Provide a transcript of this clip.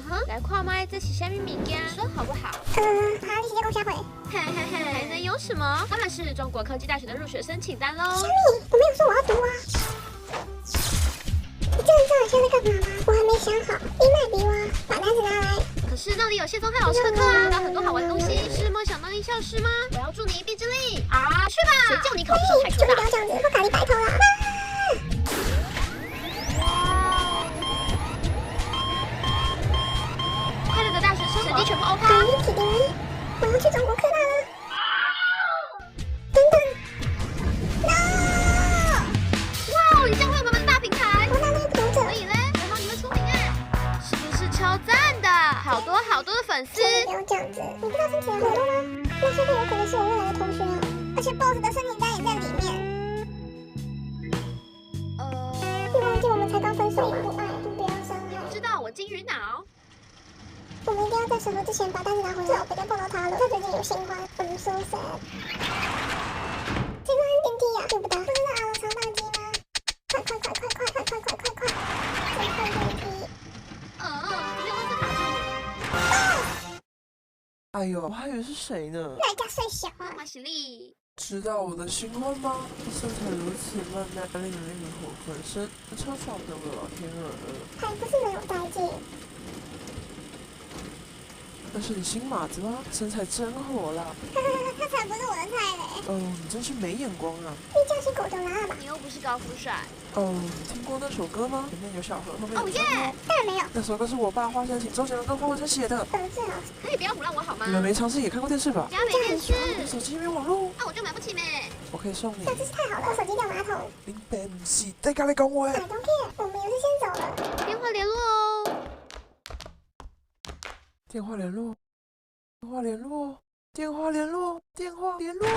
哼，来看麦这是虾米物件，说好不好？好，你直接给我销毁。嘿嘿嘿，还能有什么？当然是中国科技大学的入学申请单喽。虾米？我没有说我要读啊。你真的知道你现在在干嘛吗？我还没想好。你买比我，把单子拿来。可是那里有谢宗翰老师的课啊，学到很多好玩的东西。是梦想当艺校师吗？我要助你一臂之力啊！去吧！谁叫你考不上台科大？就不要这样子，我咖喱白头了。快乐的大学生成绩全部欧趴。铁定，我要去中国科大了。等等 ，no！ 哇，你这样会有满满的大平台。我拿那个不懂者。所以嘞，还好你们出名哎，是不是超赞的？好多的粉丝。不要这样子，你不知道申请的活动吗？那些会有可能是我未来的同学哦，而且 BOSS 的申请单也在里面。你忘记我们才刚分手吗？不爱就不要伤害。知道我金鱼脑。我们一定要在审核之前把单子拿回来，不要碰到他了。他最近有新欢，I'm so sad。这个按电梯呀，对不对？不是在阿楼长大街吗？快！再看电梯。不要让这卡住。哎呦，我还以为是谁呢？那家最小啊。马喜力。知道我的新欢吗？身材如此曼妙，令人欲火焚身，超爽的了，天儿！还不是没有代际。那是你新马子吗？身材真火辣。他才不是我的菜嘞。哦，你真是没眼光啊！你叫是狗就拉吧。你又不是高富帅。哦，你听过那首歌吗？前面有小河，后面有山耶！当然没有。那首歌是我爸花生请周杰伦跟方文山写的。最好。可以不要唬烂我好吗？你们没尝试也看过电视吧？家没电视，手机没网络，那我就买不起咩。我可以送你。这真是太好了，我手机掉马桶。林北不是在家里讲话。I don't care，我们也是先走了。电话联络哦。电话联络。电话联络，电话联络，电话联络。